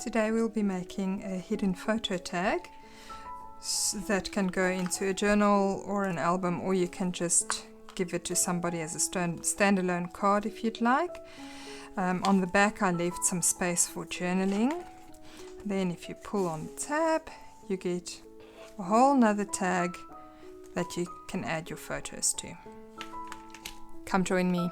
Today we'll be making a hidden photo tag that can go into a journal or an album, or you can just give it to somebody as a standalone card if you'd like. On the back I left some space for journaling. Then if you pull on the tab, you get a whole nother tag that you can add your photos to. Come join me.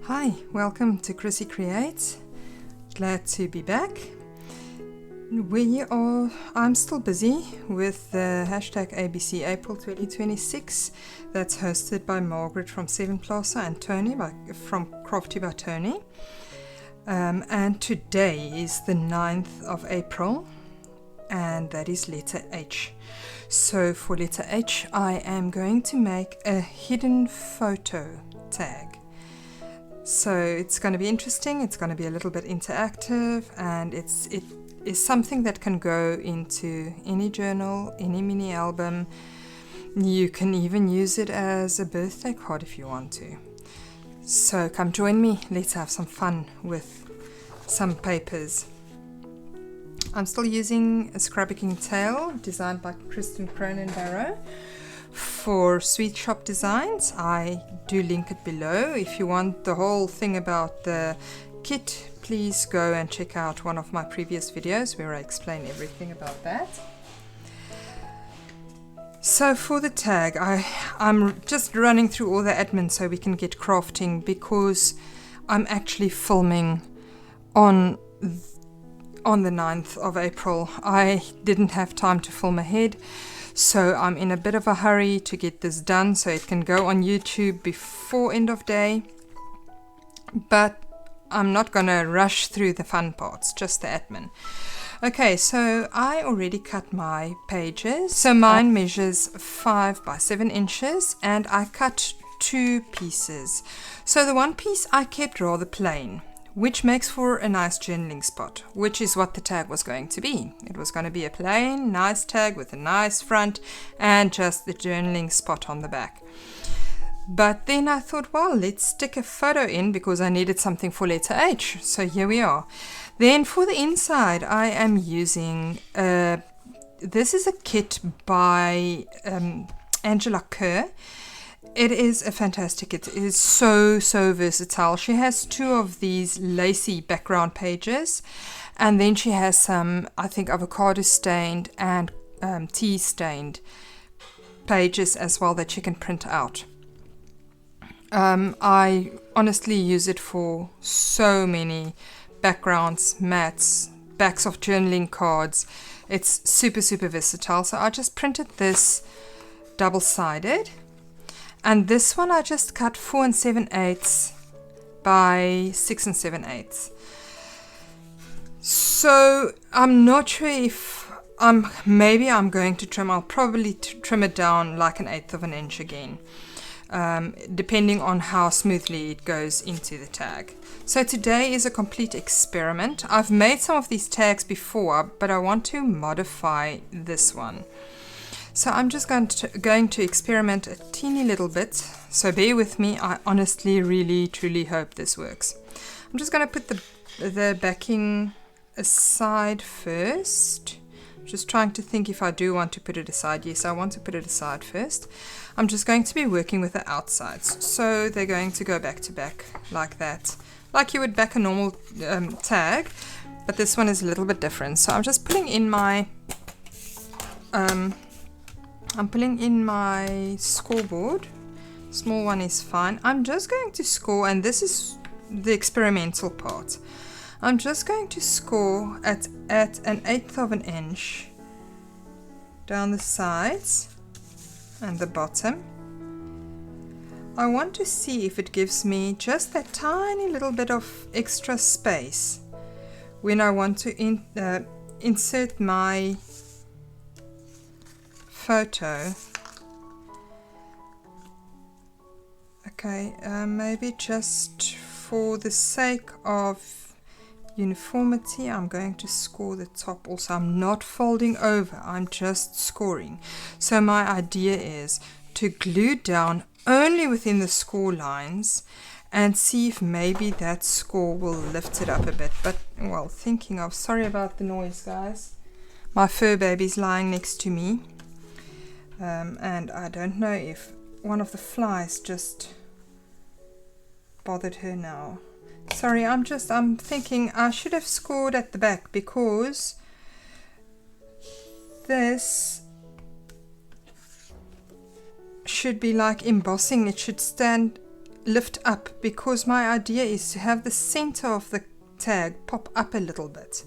Hi, welcome to Chrissy Creates. Glad to be back. I'm still busy with the hashtag ABC April 2026 that's hosted by Margaret from Seven Plaza and Tony from Crafty by Tony. And today is the 9th of April, and that is letter H. So for letter H, I am going to make a hidden photo tag. So it's going to be interesting, it's going to be a little bit interactive, and it is something that can go into any journal, any mini album. You can even use it as a birthday card if you want to. So come join me, let's have some fun with some papers. I'm still using a scrapbooking tail designed by Kristen Cronin Barrow for Sweet Shop Designs. I do link it below. If you want the whole thing about the kit, please go and check out one of my previous videos where I explain everything about that. So for the tag, I'm just running through all the admin so we can get crafting, because I'm actually filming on the 9th of April. I didn't have time to film ahead, so I'm in a bit of a hurry to get this done so it can go on YouTube before end of day. But I'm not going to rush through the fun parts, just the admin. Okay, so I already cut my pages. So mine measures 5 by 7 inches, and I cut 2 pieces. So the one piece I kept rather plain, which makes for a nice journaling spot, which is what the tag was going to be. It was going to be a plain, nice tag with a nice front and just the journaling spot on the back. But then I thought, well, let's stick a photo in because I needed something for letter H. So here we are. Then for the inside, I am using, this is a kit by Angela Kerr. It is a fantastic kit. It is so versatile. She has 2 of these lacy background pages, and then she has some, I think, avocado stained and tea stained pages as well that you can print out. I honestly use it for so many backgrounds, mats, backs of journaling cards. It's super versatile. So I just printed this double-sided. And this one I just cut 4 7/8 by 6 7/8. So I'm not sure if maybe I'm going to trim. I'll probably trim it down like 1/8 of an inch again, depending on how smoothly it goes into the tag. So today is a complete experiment. I've made some of these tags before, but I want to modify this one. So I'm just going to experiment a teeny little bit, so bear with me. I honestly really truly hope this works. I'm just going to put the backing aside first. Just trying to think if I do want to put it aside. Yes, I want to put it aside first. I'm just going to be working with the outsides, so they're going to go back to back like that, like you would back a normal tag, but this one is a little bit different. So I'm just putting in my scoreboard. Small one is fine. I'm just going to score, and this is the experimental part. I'm just going to score at 1/8 of an inch down the sides and the bottom. I want to see if it gives me just that tiny little bit of extra space when I want to insert my photo. Okay, maybe just for the sake of uniformity, I'm going to score the top also. I'm not folding over, I'm just scoring. So my idea is to glue down only within the score lines and see if maybe that score will lift it up a bit. But, well, thinking of, sorry about the noise, guys. My fur baby's lying next to me. And I don't know if one of the flies just bothered her now. Sorry, I'm thinking I should have scored at the back, because this should be like embossing. It should lift up, because my idea is to have the center of the tag pop up a little bit.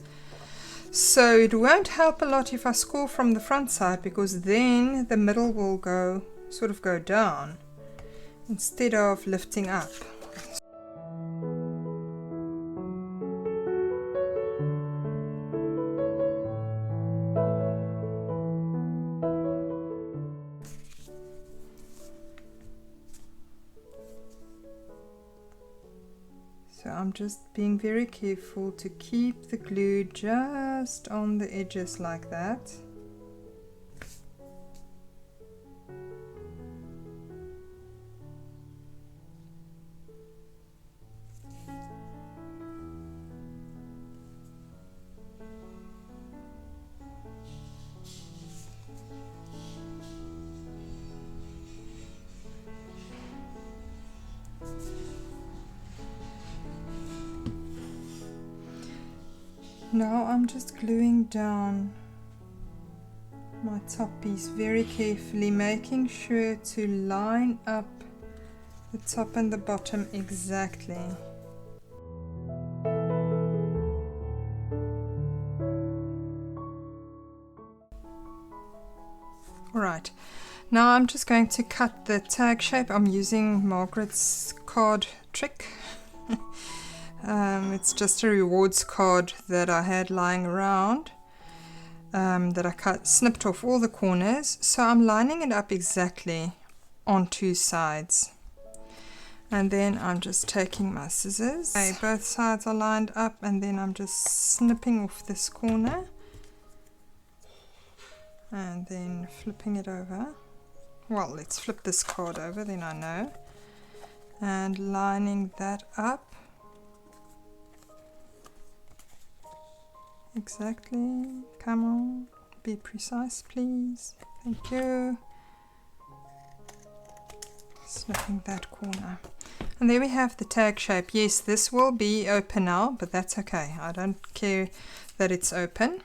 So it won't help a lot if I score from the front side, because then the middle will sort of go down instead of lifting up. So I'm just being very careful to keep the glue just on the edges like that. Now I'm just gluing down my top piece very carefully, making sure to line up the top and the bottom exactly. Alright, now I'm just going to cut the tag shape. I'm using Margaret's card trick. It's just a rewards card that I had lying around, that I snipped off all the corners. So I'm lining it up exactly on two sides. And then I'm just taking my scissors. Okay, both sides are lined up, and then I'm just snipping off this corner. And then flipping it over. Well, let's flip this card over, then I know. And lining that up. Exactly. Come on, be precise, please. Thank you. Snipping that corner. And there we have the tag shape. Yes, this will be open now, but that's okay. I don't care that it's open.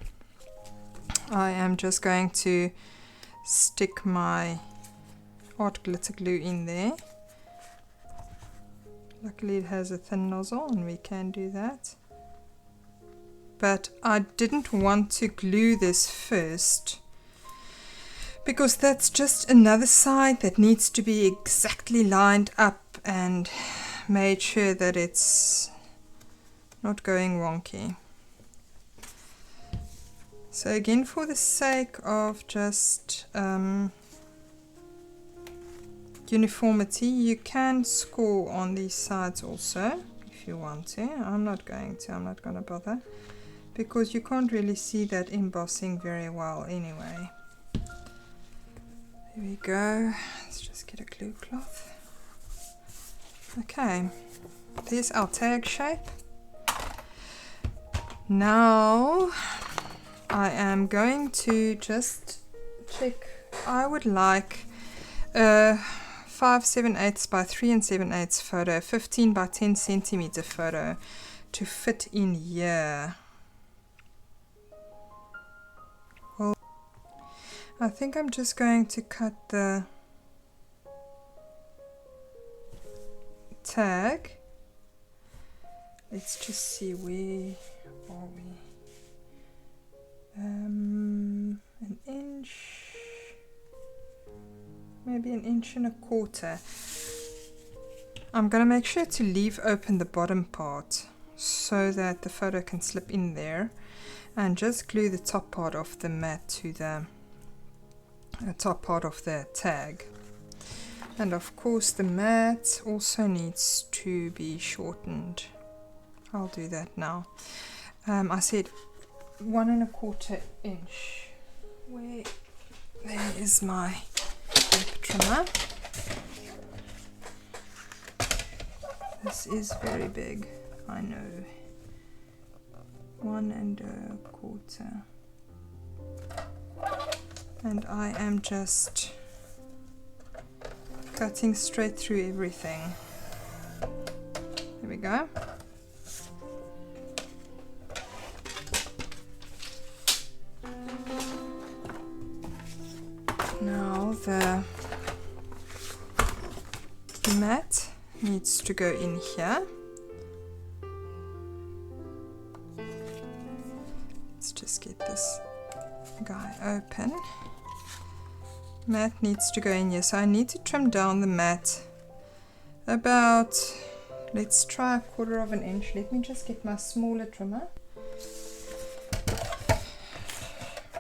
I am just going to stick my art glitter glue in there. Luckily it has a thin nozzle and we can do that. But I didn't want to glue this first, because that's just another side that needs to be exactly lined up and made sure that it's not going wonky. So again, for the sake of just uniformity, you can score on these sides also if you want to. I'm not going to bother, because you can't really see that embossing very well anyway. There we go. Let's just get a glue cloth. Okay, there's our tag shape. Now I am going to just check. I would like a 5 7/8 by 3 7/8 photo, 15 by 10 centimeter photo to fit in here. Well, I think I'm just going to cut the tag. Let's just see, where are we? An inch, maybe an inch and a quarter. I'm going to make sure to leave open the bottom part so that the photo can slip in there, and just glue the top part of the mat to the top part of the tag. And of course the mat also needs to be shortened. I'll do that now. I said 1¼ inch. There is my paper trimmer. This is very big, I know. 1¼ and I am just cutting straight through everything. There we go. Now the mat needs to go in here. Let's just get this guy open. Mat needs to go in here, so I need to trim down the mat about, let's try 1/4 inch. Let me just get my smaller trimmer.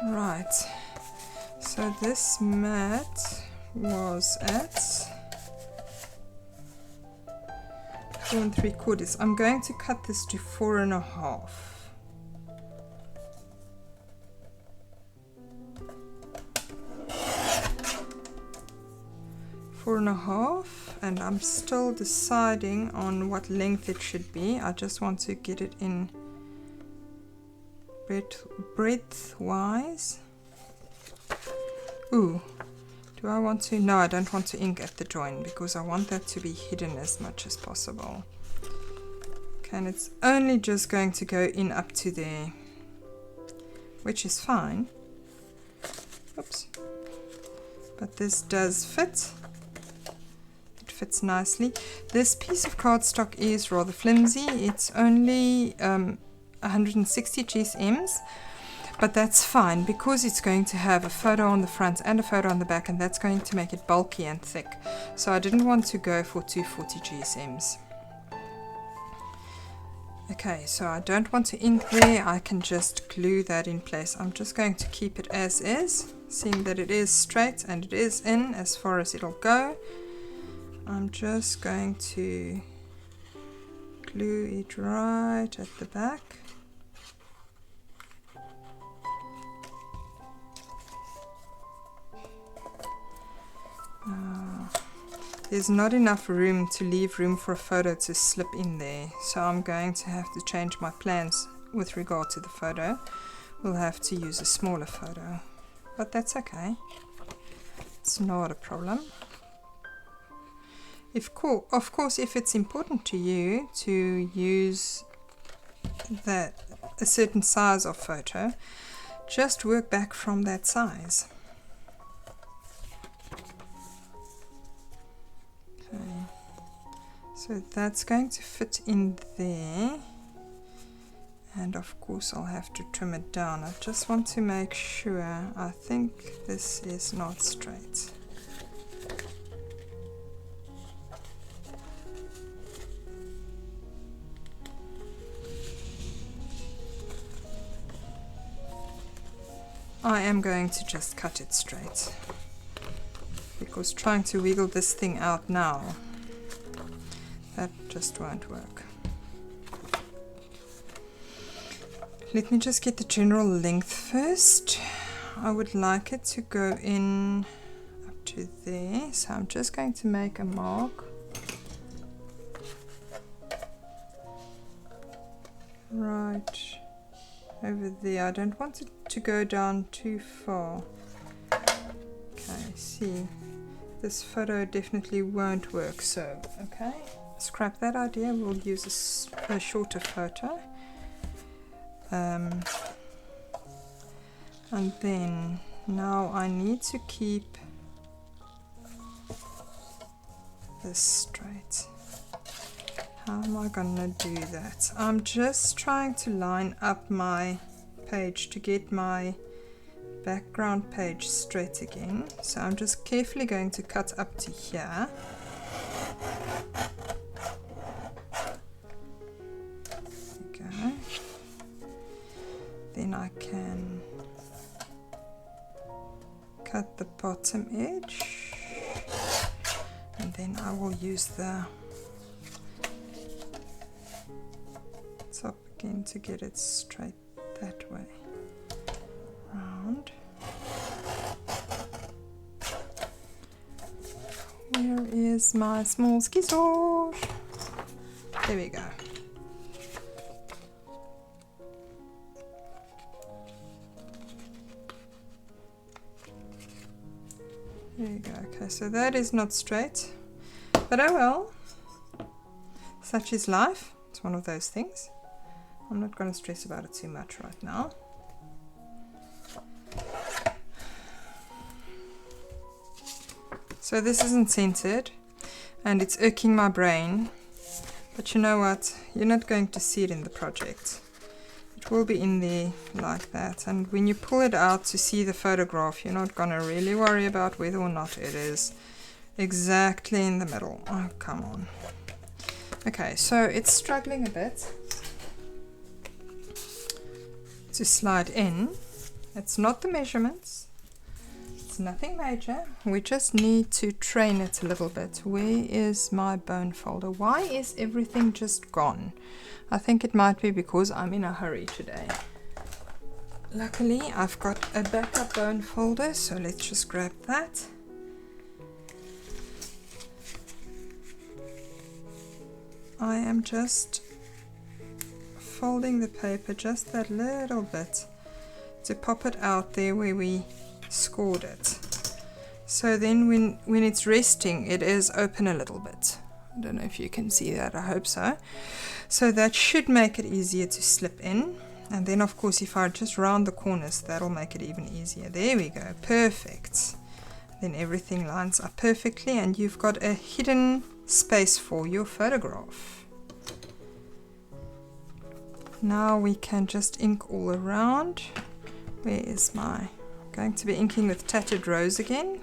Right, so this mat was at 4 3/4. I'm going to cut this to 4½. 4½, and I'm still deciding on what length it should be. I just want to get it in breadth wise. Ooh, do I want to? No, I don't want to ink at the join because I want that to be hidden as much as possible. Okay, and it's only just going to go in up to there, which is fine. Oops. But this does fit. Fits nicely. This piece of cardstock is rather flimsy. It's only 160 GSMs, but that's fine because it's going to have a photo on the front and a photo on the back, and that's going to make it bulky and thick. So I didn't want to go for 240 GSMs. Okay, so I don't want to ink there. I can just glue that in place. I'm just going to keep it as is, seeing that it is straight and it is in as far as it'll go. I'm just going to glue it right at the back. There's not enough room to leave room for a photo to slip in there, so I'm going to have to change my plans with regard to the photo. We'll have to use a smaller photo, but that's okay. It's not a problem. Of course, if it's important to you to use a certain size of photo, just work back from that size. Okay, so that's going to fit in there, and of course I'll have to trim it down. I just want to make sure. I think this is not straight. I am going to just cut it straight because trying to wiggle this thing out now, that just won't work. Let me just get the general length first. I would like it to go in up to there, so I'm just going to make a mark right over there. I don't want it to go down too far. Okay, see, this photo definitely won't work, so okay, scrap that idea. We'll use a shorter photo. And then now I need to keep this straight. How am I gonna do that? I'm just trying to line up my page to get my background page straight again. So I'm just carefully going to cut up to here. There we go. Then I can cut the bottom edge, and then I will use the top again to get it straight that way. Round. Where is my small scissors? There we go. There you go. Okay, so that is not straight, but oh well. Such is life. It's one of those things. I'm not going to stress about it too much right now. So this isn't centered and it's irking my brain, but you know what? You're not going to see it in the project. It will be in there like that, and when you pull it out to see the photograph, you're not going to really worry about whether or not it is exactly in the middle. Oh, come on. Okay, so it's struggling a bit to slide in. It's not the measurements. It's nothing major. We just need to train it a little bit. Where is my bone folder? Why is everything just gone? I think it might be because I'm in a hurry today. Luckily, I've got a backup bone folder, so let's just grab that. I am just folding the paper just that little bit to pop it out there where we scored it. So then when it's resting, it is open a little bit. I don't know if you can see that, I hope so. So that should make it easier to slip in. And then of course if I just round the corners, that'll make it even easier. There we go, perfect. Then everything lines up perfectly and you've got a hidden space for your photograph. Now we can just ink all around. Where is my... I'm going to be inking with Tattered Rose again.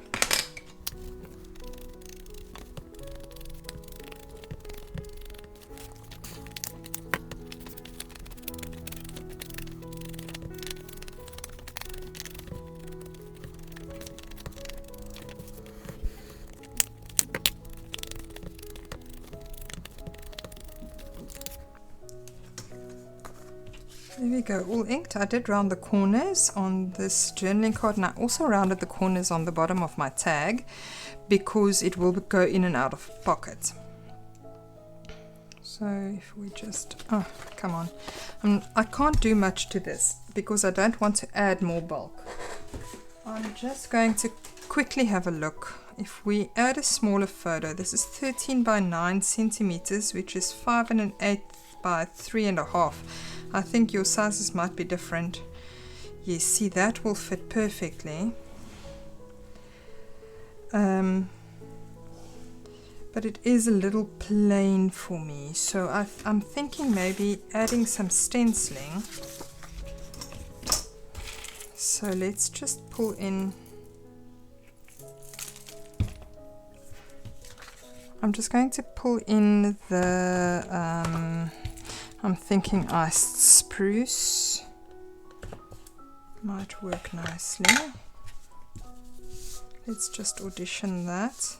There we go, all inked. I did round the corners on this journaling card, and I also rounded the corners on the bottom of my tag because it will go in and out of pocket. So if we just, oh come on, I can't do much to this because I don't want to add more bulk. I'm just going to quickly have a look. If we add a smaller photo, this is 13 by 9 centimeters, which is 5 1/8 by 3 1/2. I think your sizes might be different. Yes, see, that will fit perfectly. But it is a little plain for me, so I'm thinking maybe adding some stenciling. So let's just pull in. I'm just going to pull in the I'm thinking iced spruce might work nicely. Let's just audition that.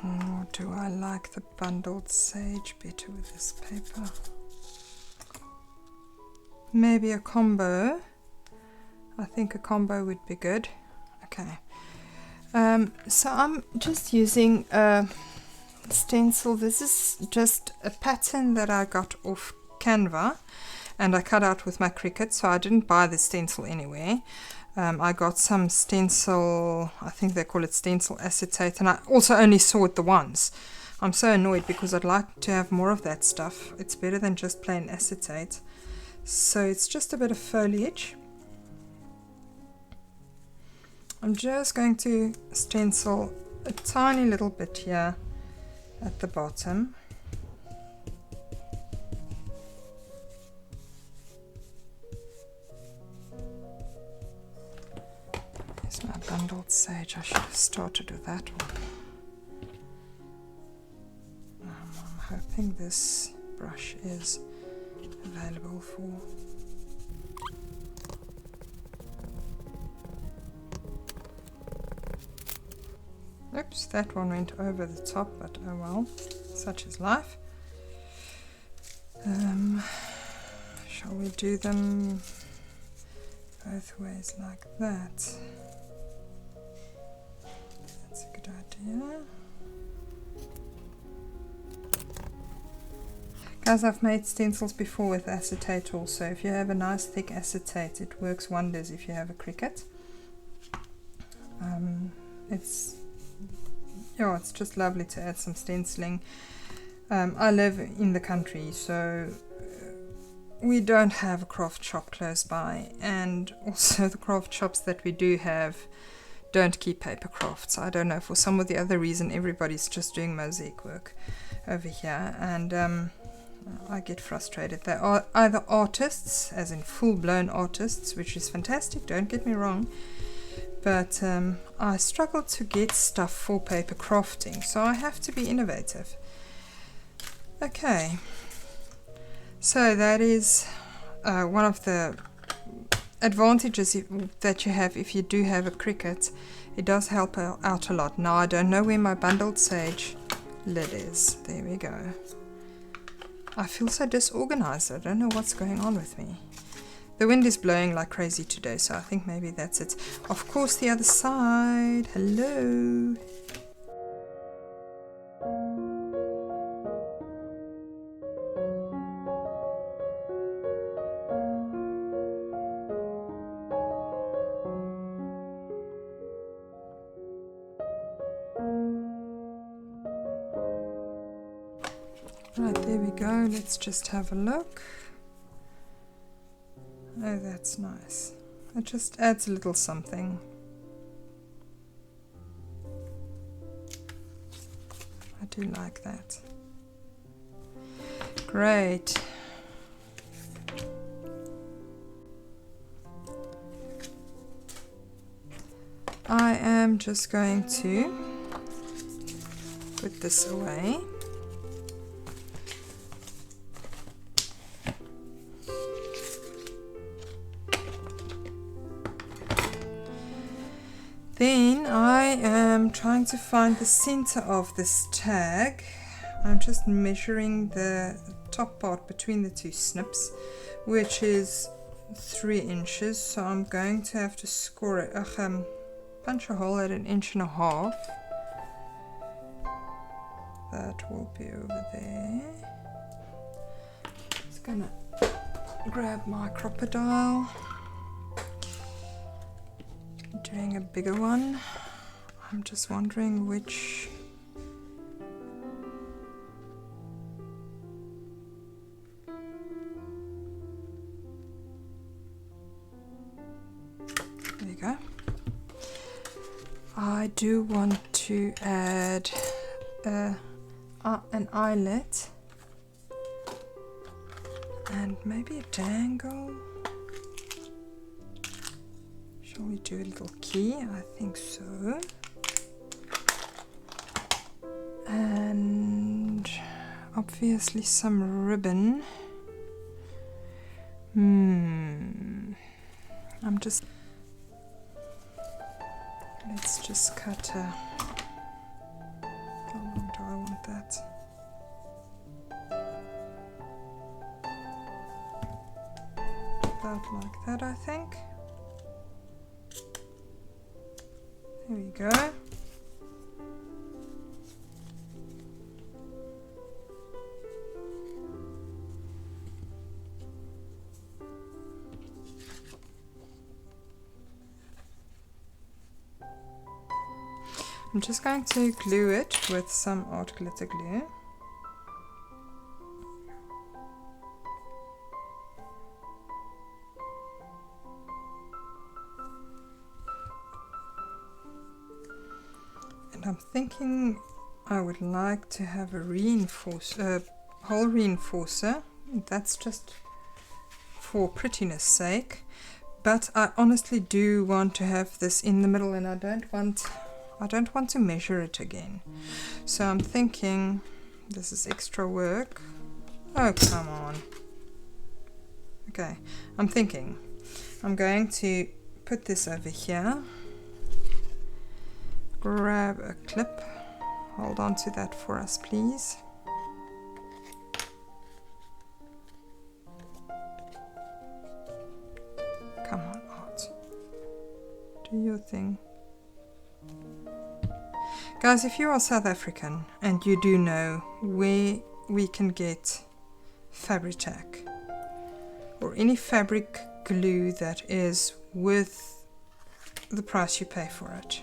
Or do I like the bundled sage better with this paper? Maybe a combo. I think a combo would be good. Okay. So I'm just using a stencil. This is just a pattern that I got off Canva and I cut out with my Cricut, so I didn't buy the stencil anywhere. I got some stencil, I think they call it stencil acetate, and I also only saw it the once. I'm so annoyed because I'd like to have more of that stuff. It's better than just plain acetate. So it's just a bit of foliage. I'm just going to stencil a tiny little bit here at the bottom. There's my bundled sage. I should have started with that one. I'm hoping this brush is available for... Oops, that one went over the top, but oh well, such is life. Shall we do them both ways like that? That's a good idea. Guys, I've made stencils before with acetate also. If you have a nice thick acetate, it works wonders if you have a Cricut. It's just lovely to add some stenciling. I live in the country, so we don't have a craft shop close by, and also the craft shops that we do have don't keep paper crafts. I don't know, for some or the other reason everybody's just doing mosaic work over here, and I get frustrated. They are either artists, as in full-blown artists, which is fantastic, don't get me wrong, but I struggle to get stuff for paper crafting, so I have to be innovative. Okay, so that is one of the advantages that you have if you do have a Cricut. It does help out a lot. Now I don't know where my bundled sage lid is. There we go. I feel so disorganized. I don't know what's going on with me. The wind is blowing like crazy today, so I think maybe that's it. Of course, the other side. Hello. Right, there we go. Let's just have a look. Oh, that's nice. It just adds a little something. I do like that. Great. I am just going to put this away. Then I am trying to find the center of this tag. I'm just measuring the top part between the two snips, which is 3 inches. So I'm going to have to score it, punch a hole at 1.5 inches. That will be over there. Just gonna grab my crocodile. Doing a bigger one. I'm just wondering which. There you go. I do want to add an eyelet and maybe a dangle. Shall we do a little key? I think so. And obviously some ribbon. Let's just cut a. How long do I want that? About like that, I think. There we go. I'm just going to glue it with some art glitter glue. And I'm thinking I would like to have a hole reinforcer. That's just for prettiness sake. But I honestly do want to have this in the middle, and I don't want to measure it again. So I'm thinking this is extra work. Oh, come on. Okay, I'm thinking I'm going to put this over here. grab a clip. Hold on to that for us, please. Come on, Art. Do your thing. Guys, if you are South African and you do know where we can get Fabri-Tac or any fabric glue that is worth the price you pay for it.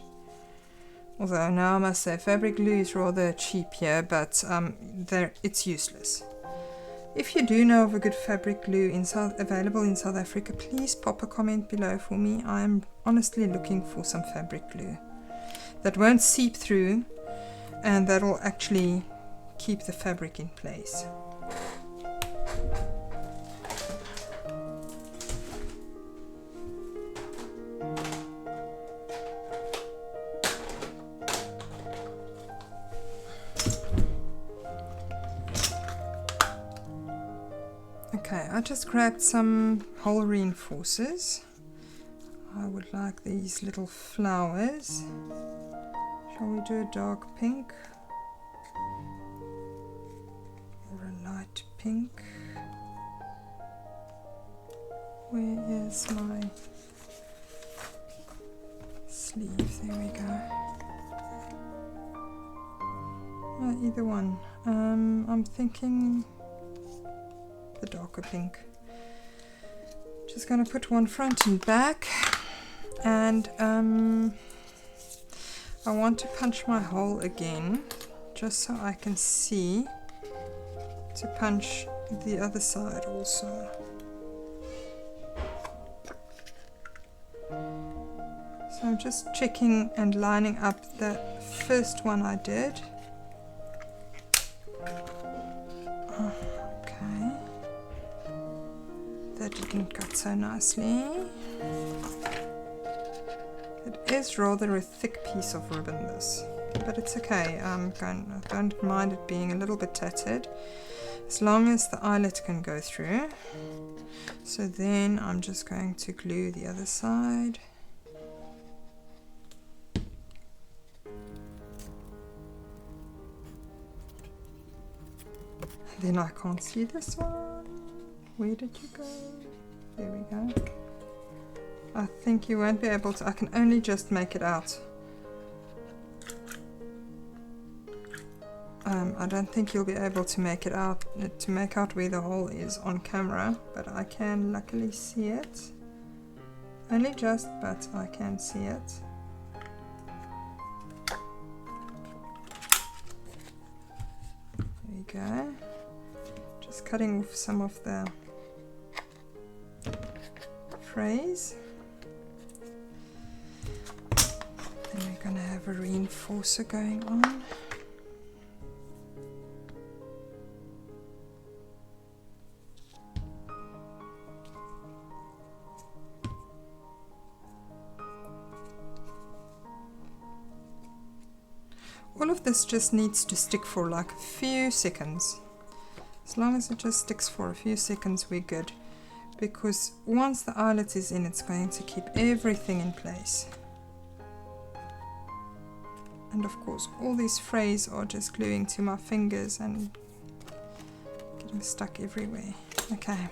Although now I must say fabric glue is rather cheap here, but it's useless. If you do know of a good fabric glue available in South Africa, please pop a comment below for me. I am honestly looking for some fabric glue that won't seep through and that will actually keep the fabric in place. Okay, I just grabbed some hole reinforcers. I would like these little flowers. Shall we do a dark pink or a light pink? Where is my sleeve? There we go. Either one. I'm thinking the darker pink. Just gonna put one front and back, and I want to punch my hole again just so I can see to punch the other side also. So I'm just checking and lining up the first one I did. Okay, that didn't cut so nicely. It is rather a thick piece of ribbon, this, but it's okay. I don't mind it being a little bit tattered as long as the eyelet can go through. So then I'm just going to glue the other side. Then I can't see this one. Where did you go? There we go. I think you won't be able to. I can only just make it out. I don't think you'll be able to make it out, to make out where the hole is on camera, but I can luckily see it. Only just, but I can see it. There we go. Just cutting off some of the frays. Then we're going to have a reinforcer going on. All of this just needs to stick for like a few seconds. As long as it just sticks for a few seconds, we're good. Because once the eyelet is in, it's going to keep everything in place. And of course, all these frays are just gluing to my fingers and getting stuck everywhere. Okay.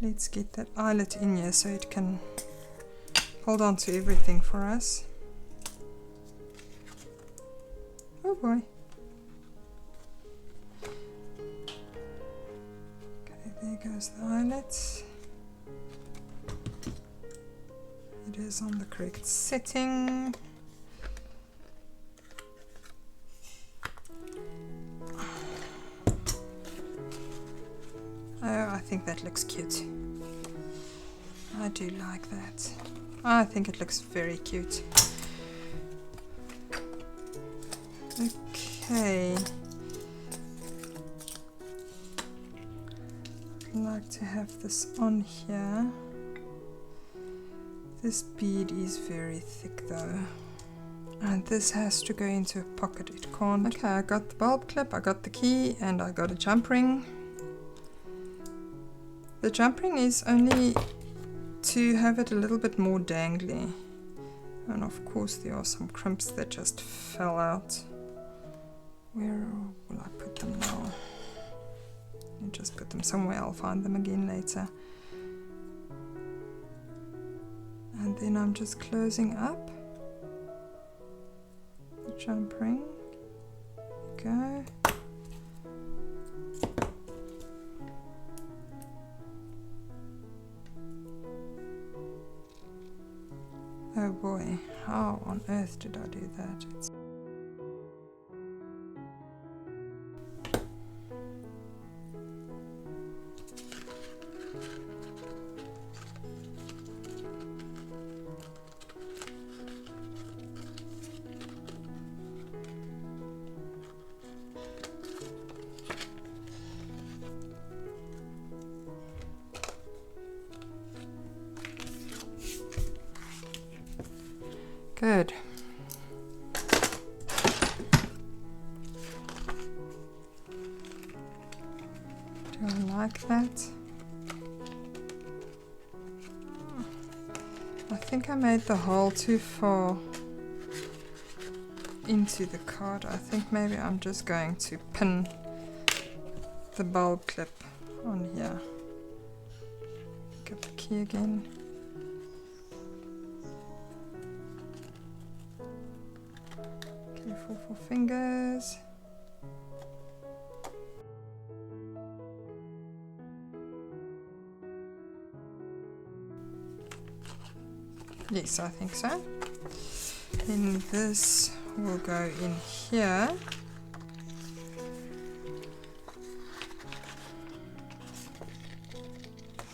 Let's get that eyelet in here so it can hold on to everything for us. Oh boy. Okay, there goes the eyelet. It is on the correct setting. Oh, I think that looks cute. I do like that. I think it looks very cute. Okay. I'd like to have this on here. This bead is very thick though. And this has to go into a pocket. It can't. Okay, I got the bulb clip, I got the key, and I got a jump ring. The jump ring is only to have it a little bit more dangly. And of course there are some crimps that just fell out. Where will I put them now? I'll just put them somewhere, I'll find them again later. And then I'm just closing up the jump ring. Go. Oh boy, how on earth did I do that? Good. Do I like that? I think I made the hole too far into the card. I think maybe I'm just going to pin the bulb clip on here. Get the key again. Careful for fingers. Yes, I think so. Then this will go in here.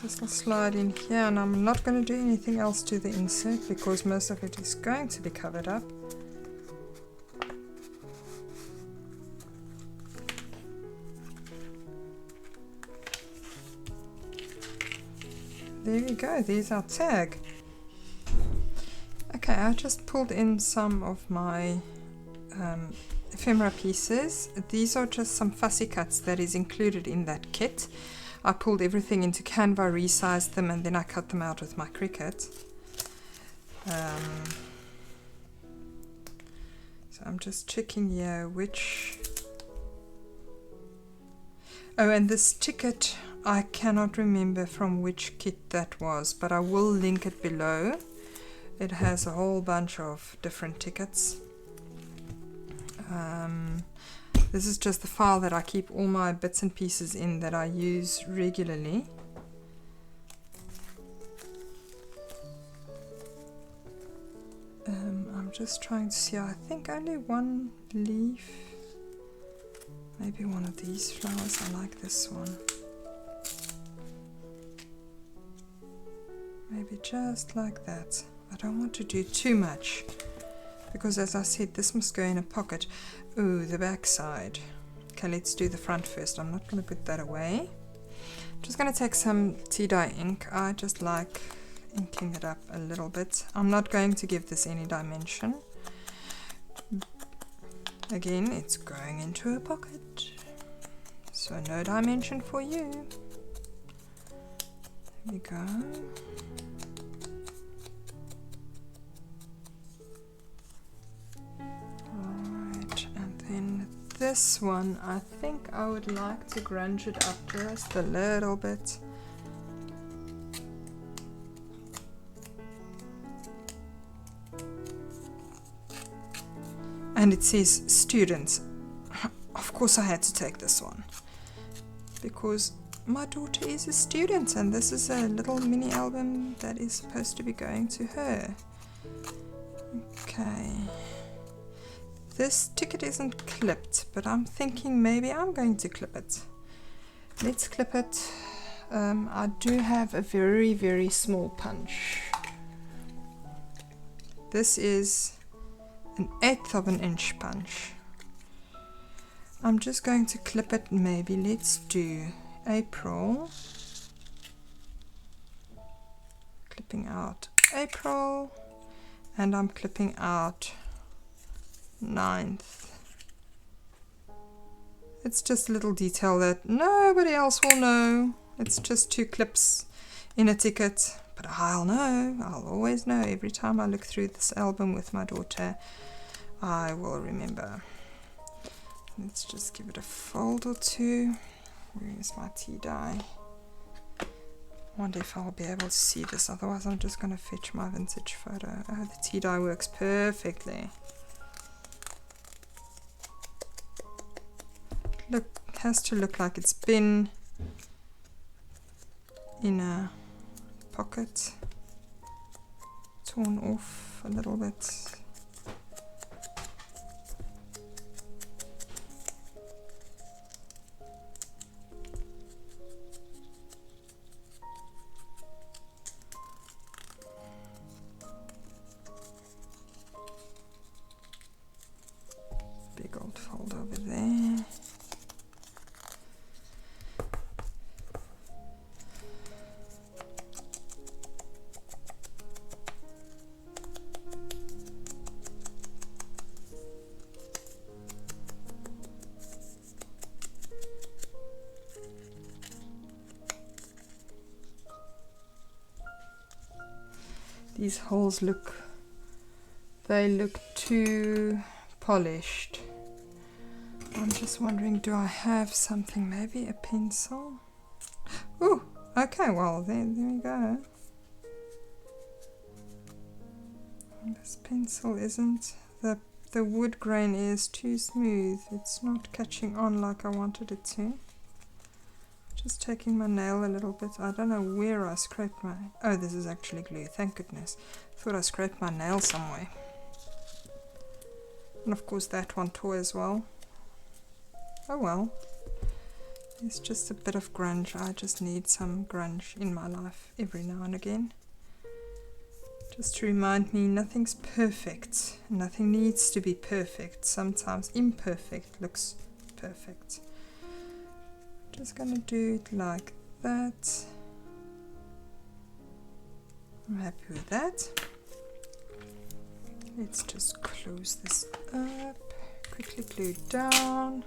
This will slide in here, and I'm not going to do anything else to the insert because most of it is going to be covered up. There we go, there's our tag. Okay, I just pulled in some of my ephemera pieces. These are just some fussy cuts that is included in that kit. I pulled everything into Canva, resized them, and then I cut them out with my Cricut. So I'm just checking here which... Oh, and this ticket, I cannot remember from which kit that was, but I will link it below. It has a whole bunch of different tickets. This is just the file that I keep all my bits and pieces in that I use regularly. I'm just trying to see, I think only one leaf. Maybe one of these flowers, I like this one. Maybe just like that. I don't want to do too much because, as I said, this must go in a pocket. Ooh, the back side. Okay, let's do the front first. I'm not going to put that away. I'm just going to take some tea dye ink. I just like inking it up a little bit. I'm not going to give this any dimension. Again, it's going into a pocket, so no dimension for you. There we go. Alright, and then this one, I think I would like to grunge it up just a little bit. And it says students. Of course I had to take this one because my daughter is a student and this is a little mini album that is supposed to be going to her. Okay. This ticket isn't clipped, but I'm thinking maybe I'm going to clip it. Let's clip it. I do have a very, very small punch. This is an 1/8 of an inch punch. I'm just going to clip it. Maybe let's do April. Clipping out April, and I'm clipping out 9th. It's just a little detail that nobody else will know. It's just 2 clips in a ticket, but I'll know, I'll always know. Every time I look through this album with my daughter, I will remember. Let's just give it a fold or two. Where's my tea dye? I wonder if I'll be able to see this, otherwise I'm just going to fetch my vintage photo. Oh, the tea dye works perfectly. Look, has to look like it's been in a pocket, torn off a little bit. Big old fold over there. These holes look too polished. I'm just wondering, do I have something, maybe a pencil? Oh, okay, well, there we go. This pencil isn't, the wood grain is too smooth. It's not catching on like I wanted it to. Just taking my nail a little bit. I don't know where I scraped my... Oh, this is actually glue, thank goodness. Thought I scraped my nail somewhere. And of course that one tore as well. Oh well. It's just a bit of grunge. I just need some grunge in my life every now and again. Just to remind me nothing's perfect. Nothing needs to be perfect. Sometimes imperfect looks perfect. Just gonna do it like that. I'm happy with that. Let's just close this up, quickly glue it down.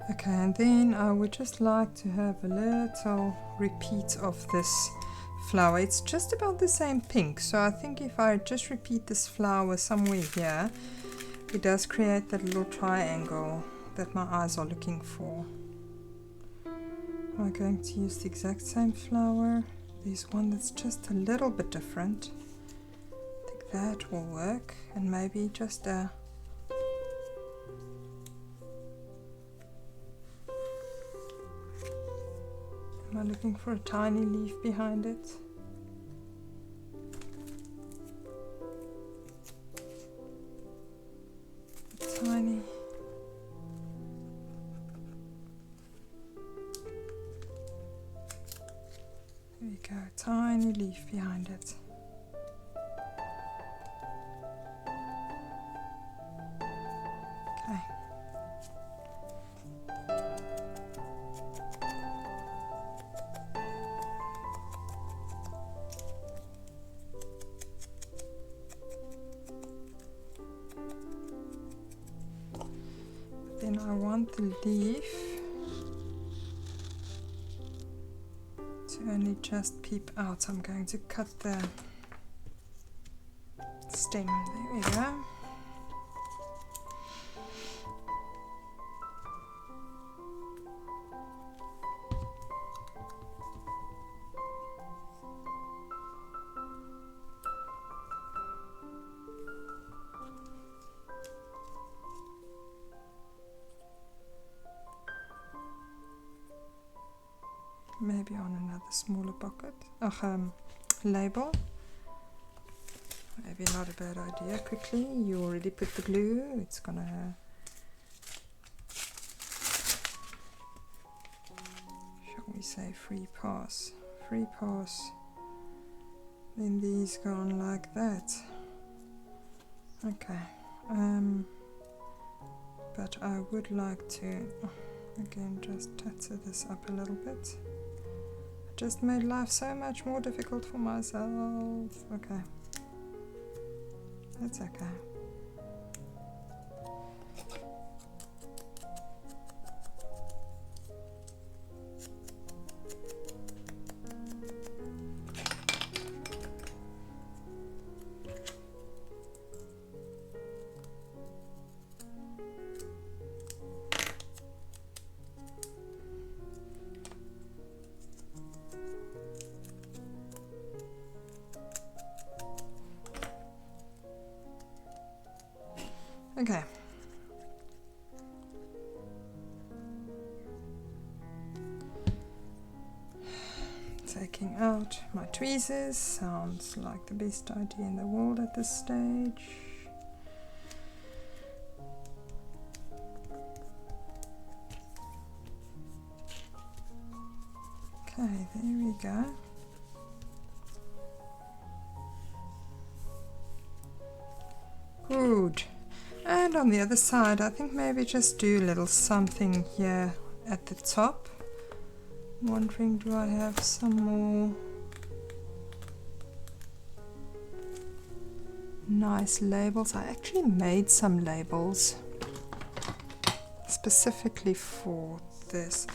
Okay, and then I would just like to have a little repeat of this flower. It's just about the same pink, so I think if I just repeat this flower somewhere here, it does create that little triangle that my eyes are looking for. I'm going to use the exact same flower. There's one that's just a little bit different. I think that will work, and maybe just a... Am I looking for a tiny leaf behind it? Tiny. There we go, tiny leaf behind it. Okay. Then I want the leaf to only just peep out. I'm going to cut the stem. There we go. maybe on another smaller pocket, label. Maybe not a bad idea. Quickly, you already put the glue, it's gonna, shall we say, free pass, then these go on like that. Okay, but I would like to again just tatter this up a little bit. I just made life so much more difficult for myself. Okay, that's okay. Okay. Taking out my tweezers sounds like the best idea in the world at this stage. Okay, there we go. Good. And on the other side, I think maybe just do a little something here at the top. I'm wondering, do I have some more nice labels? I actually made some labels specifically for this.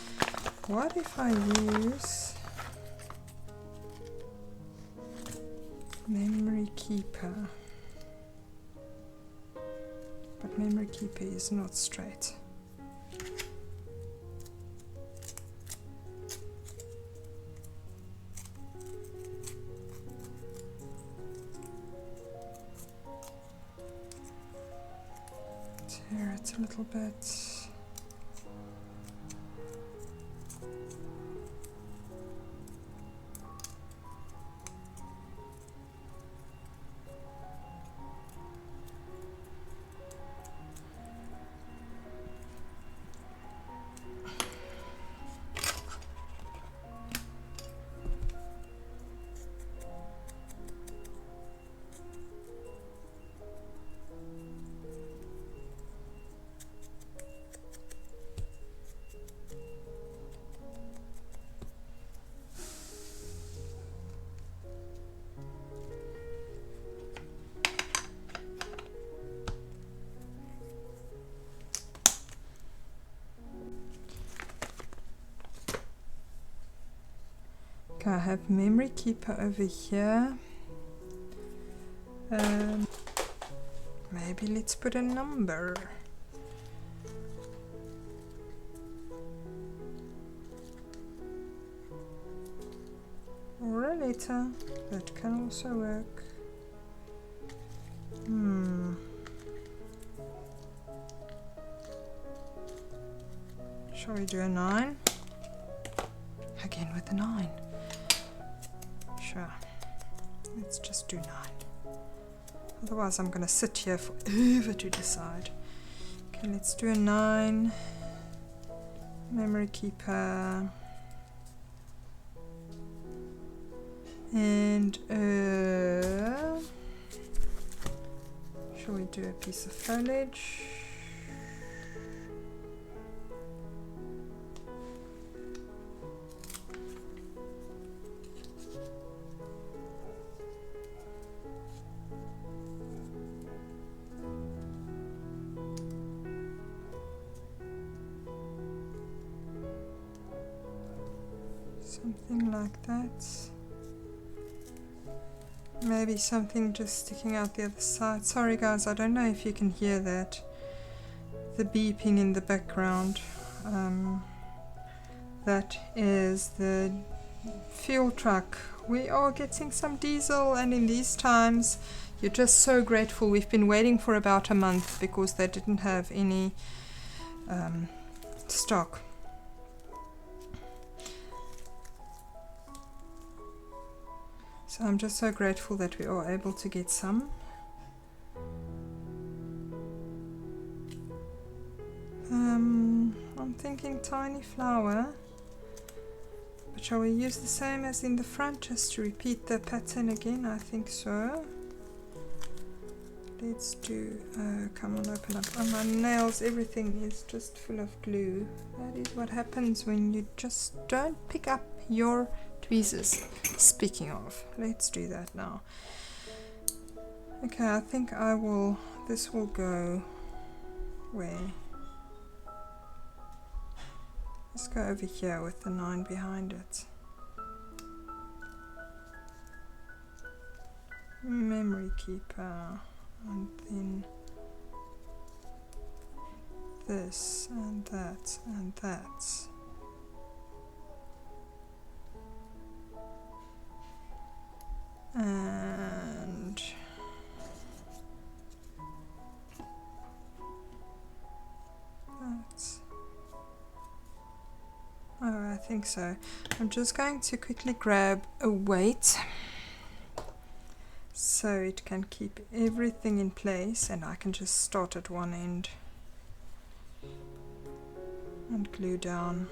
What if I use Memory Keeper? But Memory Keeper is not straight. Tear it a little bit. Okay, I have Memory Keeper over here. Maybe let's put a number. Or a letter. That can also work. Shall we do a 9? Again with a 9. Sure. Let's just do 9. Otherwise I'm going to sit here forever to decide. Okay, let's do a 9. Memory Keeper. And shall we do a piece of foliage? Something like that. Maybe something just sticking out the other side. Sorry guys, I don't know if you can hear that. The beeping in the background. That is the fuel truck. We are getting some diesel, and in these times you're just so grateful. We've been waiting for about a month because they didn't have any stock. So I'm just so grateful that we are able to get some. I'm thinking tiny flower, but shall we use the same as in the front just to repeat the pattern again? I think so. Let's do, come on, open up. Oh, my nails, everything is just full of glue. That is what happens when you just don't pick up your tweezers. Speaking of, let's do that now. Okay, I think this will go where? Let's go over here with the 9 behind it. Memory keeper. And then this and that and that. And that. Oh, I think so. I'm just going to quickly grab a weight so it can keep everything in place, and I can just start at one end and glue down.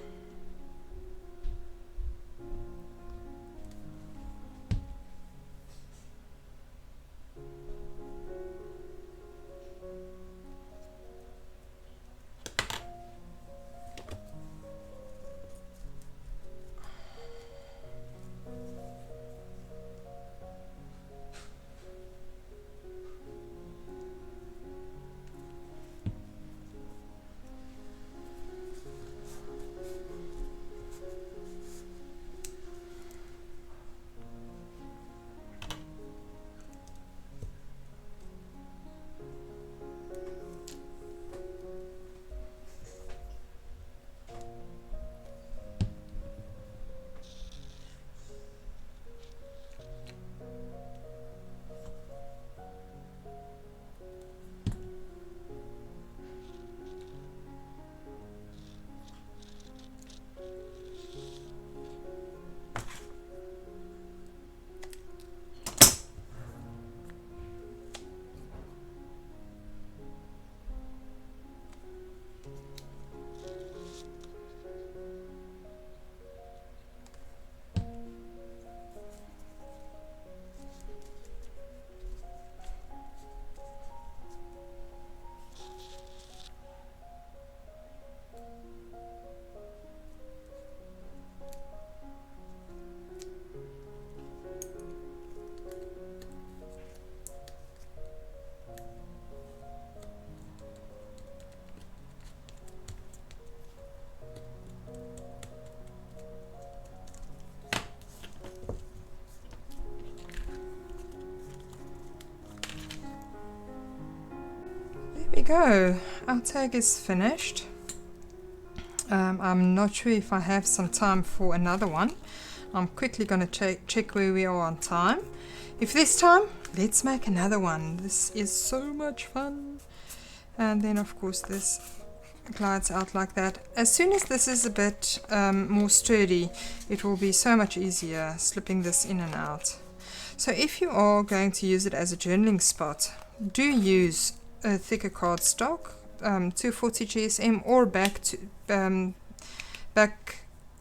There we go, our tag is finished. I'm not sure if I have some time for another one. I'm quickly going to check where we are on time. If this time, let's make another one. This is so much fun. And then of course this glides out like that. As soon as this is a bit more sturdy, it will be so much easier slipping this in and out. So if you are going to use it as a journaling spot, do use a thicker cardstock, 240 GSM, or back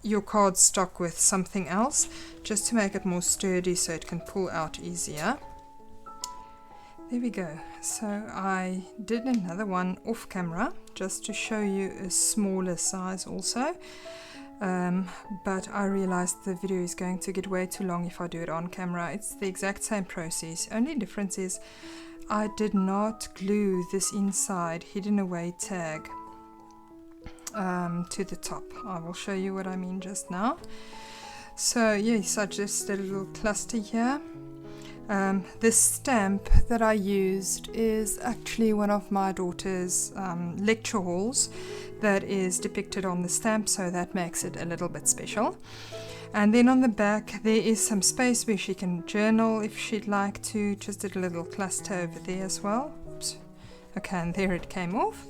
your cardstock with something else, just to make it more sturdy so it can pull out easier. There we go. So I did another one off camera just to show you a smaller size also, but I realized the video is going to get way too long if I do it on camera. It's the exact same process, only difference is I did not glue this inside hidden away tag to the top. I will show you what I mean just now. So yes, I just did a little cluster here. This stamp that I used is actually one of my daughter's lecture halls that is depicted on the stamp, so that makes it a little bit special. And then on the back there is some space where she can journal if she'd like to. Just did a little cluster over there as well. Oops. Okay, and there it came off.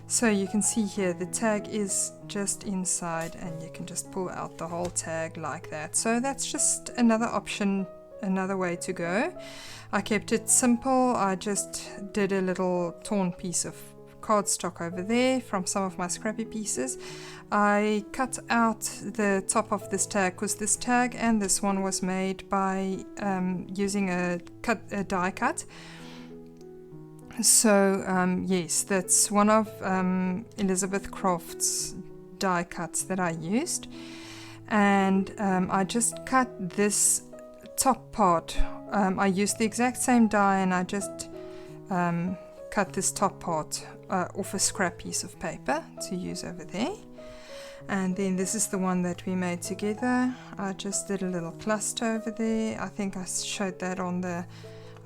So you can see here the tag is just inside, and you can just pull out the whole tag like that. So that's just another option another way to go. I kept it simple. I just did a little torn piece of cardstock over there from some of my scrappy pieces. I cut out the top of this tag because this tag and this one was made by using a die cut. So yes, that's one of Elizabeth Croft's die cuts that I used, and I just cut this top part. I used the exact same die, and I just cut this top part off a scrap piece of paper to use over there. And then this is the one that we made together. I just did a little cluster over there. I think I showed that I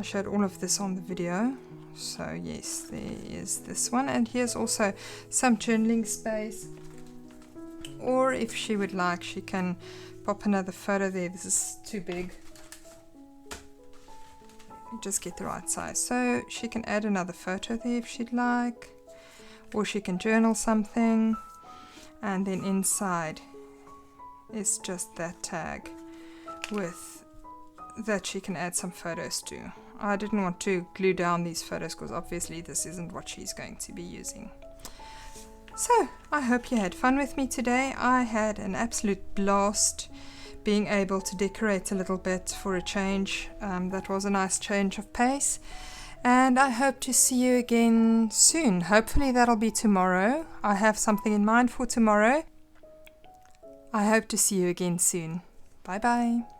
showed all of this on the video. So yes, there is this one, and here's also some journaling space, or if she would like, she can pop another photo there. This is too big. Let me just get the right size. So she can add another photo there if she'd like, or she can journal something, and then inside is just that tag with that she can add some photos to. I didn't want to glue down these photos because obviously this isn't what she's going to be using. So I hope you had fun with me today. I had an absolute blast being able to decorate a little bit for a change. That was a nice change of pace, and I hope to see you again soon. Hopefully that'll be tomorrow. I have something in mind for tomorrow. I hope to see you again soon. Bye bye.